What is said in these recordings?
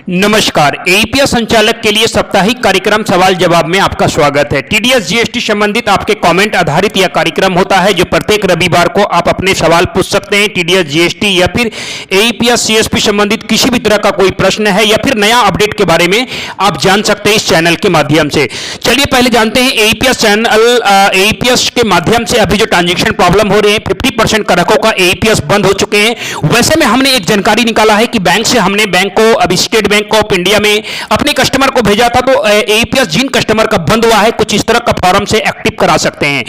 नमस्कार। एईपीएस संचालक के लिए साप्ताहिक कार्यक्रम सवाल जवाब में आपका स्वागत है। टीडीएस जीएसटी संबंधित आपके कमेंट आधारित यह कार्यक्रम होता है जो प्रत्येक रविवार को आप अपने सवाल पूछ सकते हैं। टीडीएस जीएसटी या फिर एईपीएस सीएसपी संबंधित किसी भी तरह का कोई प्रश्न है या फिर नया अपडेट के बारे में आप जान सकते हैं इस चैनल के माध्यम से। चलिए पहले जानते हैं एईपीएस चैनल एईपीएस के माध्यम से अभी जो ट्रांजेक्शन प्रॉब्लम हो रहे हैं, 50% ग्राहकों का एईपीएस बंद हो चुके हैं। वैसे में हमने एक जानकारी निकाला है कि बैंक से हमने बैंक को अभी स्टेट बैंक ऑफ इंडिया में अपने कस्टमर को भेजा था, तो एईपीएस जिन कस्टमर का बंद हुआ है कुछ इस तरह का फॉर्म से एक्टिव करा सकते हैं।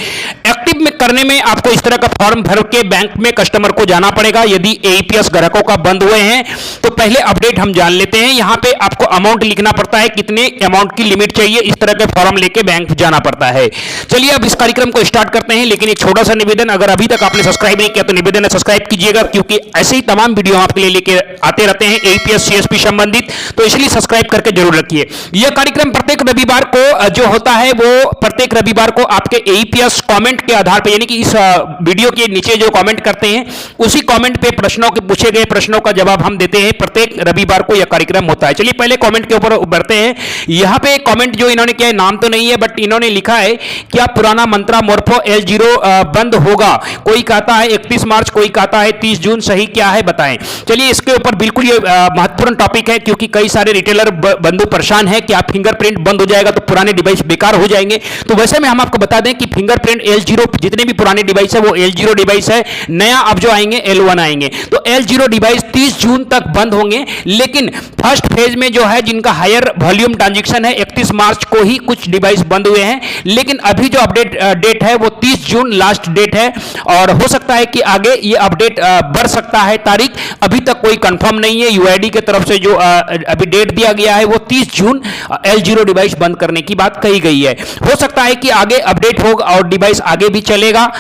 एक्टिव में करने में आपको इस तरह का फॉर्म भर के बैंक में कस्टमर को जाना पड़ेगा। यदि एईपीएस ग्राहकों का बंद हुए हैं तो पहले अपडेट हम जान लेते हैं। यहां पे आपको अमाउंट लिखना पड़ता है, कितने अमाउंट की लिमिट चाहिए, इस तरह के फॉर्म लेके बैंक जाना पड़ता है। चलिए अब इस कार्यक्रम को स्टार्ट करते हैं, लेकिन एक छोटा सा निवेदन, अगर अभी तक आपने सब्सक्राइब नहीं किया तो निवेदन है सब्सक्राइब कीजिएगा, क्योंकि ऐसे ही तमाम वीडियो आपके लिए लेके आते रहते हैं एईपीएस सीएसपी संबंधित, तो इसलिए सब्सक्राइब करके जरूर रखिए। यह कार्यक्रम प्रत्येक रविवार को जो होता है वो प्रत्येक रविवार को आपके एईपीएस कमेंट के आधार पर, यानी कि इस वीडियो के नीचे जो कमेंट करते हैं उसी कमेंट पे प्रश्नों के पूछे गए प्रश्नों का जवाब हम देते हैं। प्रत्येक रविवार को यह कार्यक्रम होता है। चलिए पहले कमेंट के ऊपर बढ़ते हैं। यहां पे कमेंट जो इन्होंने किया है, नाम तो नहीं है बट इन्होंने लिखा है क्या पुराना मंत्रा मोर्फो L0 बंद होगा? कोई कहता है 31 मार्च, कोई कहता है 30 जून, सही क्या है बताएं। चलिए इसके ऊपर बिल्कुल ये महत्वपूर्ण टॉपिक है, क्योंकि कई सारे रिटेलर बंधु परेशान है कि आप फिंगरप्रिंट बंद हो जाएगा तो पुराने डिवाइस बेकार हो जाएंगे। तो वैसे में हम आपको बता दें कि फिंगरप्रिंट L0 जितने भी पुराने डिवाइस है वो L0 डिवाइस है, नया अब जो आएंगे L1 आएंगे। तो L0 डिवाइस 30 जून तक बंद होंगे, लेकिन फर्स्ट फेज में जो है जिनका हायर वॉल्यूम ट्रांजैक्शन है 31 मार्च को ही कुछ डिवाइस बंद हुए हैं, लेकिन अभी जो अपडेट डेट है वो 30 जून लास्ट डेट है, और हो सकता है कि आगे ये अपडेट बढ़ सकता है। तारीख अभी तक कोई कंफर्म नहीं है। यूआईडी की तरफ से जो अभी डेट दिया गया है वो 30 जून L0 डिवाइस बंद करने की बात कही गई है। हो सकता है कि आगे अपडेट होगा और डिवाइस आगे भी चलेगा।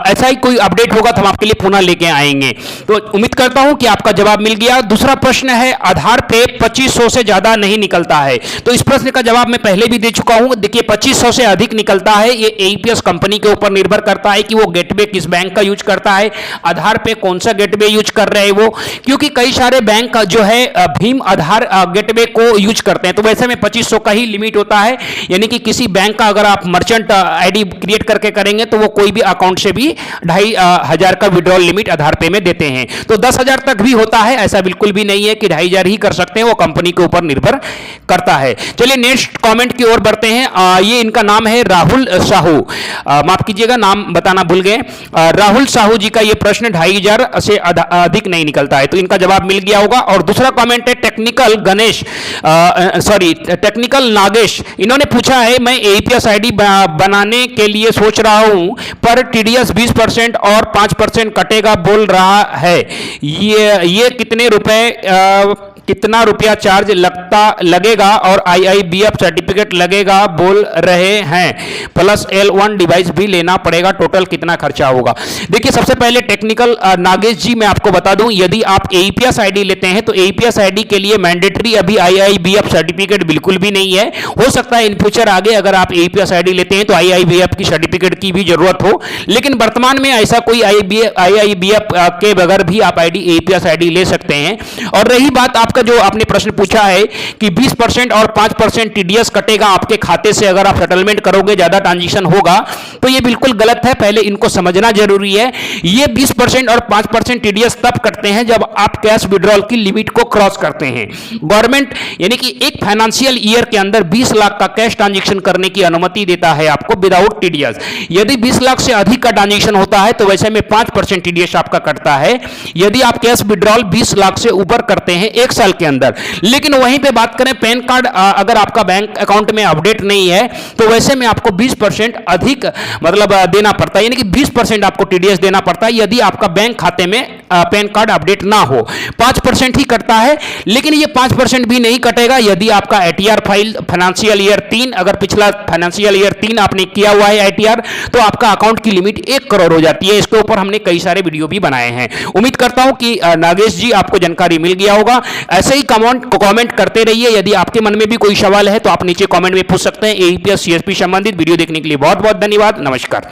ऐसा ही कोई अपडेट होगा तो हम आपके लिए पुनः लेके आएंगे। तो उम्मीद करता हूं कि आपका जवाब मिल गया। दूसरा प्रश्न है, आधार पे 2500 से ज्यादा नहीं निकलता है। तो इस प्रश्न का जवाब मैं पहले भी दे चुका हूं। देखिए 2500 से अधिक निकलता है, ये एईपीएस कंपनी के ऊपर निर्भर करता है कि वो गेटवे किस बैंक का यूज करता है, आधार पे कौन सा गेटवे यूज कर रहे हैं वो, क्योंकि कई सारे बैंक जो है भीम आधार गेटवे को यूज करते हैं। तो वैसे में 2500 का ही लिमिट होता है, यानी कि किसी बैंक का अगर आप मर्चेंट आईडी क्रिएट करके करेंगे तो वो कोई भी अकाउंट से भी 2500 का विड्रॉल लिमिट आधार पे में देते हैं। तो 10,000 तक भी होता है, ऐसा बिल्कुल भी नहीं है कि 2500 ही कर सकते हैं, वो कंपनी के ऊपर निर्भर करता है। चलिए नेक्स्ट कमेंट की ओर बढ़ते हैं। ये इनका नाम है राहुल साहू, माफ कीजिएगा नाम बताना भूल गए। राहुल साहू जी का ये प्रश्न 2500 से अधिक नहीं निकलता है, तो इनका जवाब मिल गया होगा। और दूसरा कमेंट है टेक्निकल नागेश, इन्होंने पूछा है मैं एईपीएस आईडी बनाने के लिए सोच रहा हूं पर टीडीएस 20% और 5% कटेगा बोल रहा है, ये कितना रुपया चार्ज लगेगा और आईआईबीएफ सर्टिफिकेट लगेगा बोल रहे हैं, प्लस L1 डिवाइस भी लेना पड़ेगा, टोटल कितना खर्चा होगा? देखिए सबसे पहले टेक्निकल नागेश जी मैं आपको बता दूं, यदि आप एईपीएस आईडी लेते हैं तो एईपीएस आईडी के लिए मैंडेटरी अभी आईआईबीएफ सर्टिफिकेट बिल्कुल भी नहीं है। हो सकता है इन फ्यूचर आगे अगर आप एईपीएस आईडी लेते हैं तो आईआईबीएफ की सर्टिफिकेट की भी जरूरत हो, लेकिन वर्तमान में ऐसा कोई आईआईबीएफ के बगैर भी आप एईपीएस आईडी ले सकते हैं। और रही बात आपका जो आपने प्रश्न पूछा है कि 20% और 5% टीडीएस कटेगा आपके खाते से अगर आप सेटलमेंट करोगे, ज्यादा ट्रांजैक्शन होगा, तो ये बिल्कुल गलत है, पहले इनको समझना जरूरी है। ये 20% और 5% टीडीएस तब कटते हैं जब आप कैश विड्रॉल की लिमिट को क्रॉस करते हैं। गवर्नमेंट यानी कि एक फाइनेंशियल ईयर के अंदर 20 लाख का कैश ट्रांजैक्शन करने की अनुमति देता है आपको विदाउट टीडीएस। यदि 20 लाख से अधिक का ट्रांजैक्शन होता है तो वैसे में 5% टीडीएस आपका कटता है, यदि आप कैश विड्रॉल 20 लाख से ऊपर करते हैं एक साल के अंदर। लेकिन वहीं पे बात करें पैन कार्ड अगर आपका बैंक अकाउंट में अपडेट नहीं है तो वैसे में आपको 20% अधिक मतलब देना पड़ता है, यानी कि 20% आपको टीडीएस देना पड़ता है यदि आपका बैंक खाते में पैन कार्ड अपडेट ना हो। 5% ही कटता है, लेकिन ये 5% भी नहीं कटेगा यदि आपका आईटीआर फाइल फाइनेंशियल ईयर 3, अगर पिछला फाइनेंशियल ईयर 3 आपने किया हुआ है आईटीआर, तो आपका अकाउंट की लिमिट 1 करोड़ हो जाती है। इसके ऊपर हमने कई सारे वीडियो भी बनाए हैं। उम्मीद करता हूं कि नागेश जी आपको जानकारी मिल गया होगा। ऐसे ही कमेंट करते रहिए। यदि आपके मन में भी कोई सवाल है तो आप नीचे कमेंट में पूछ सकते हैं। एईपीएस सीएसपी संबंधित वीडियो देखने के लिए बहुत बहुत धन्यवाद। नमस्कार।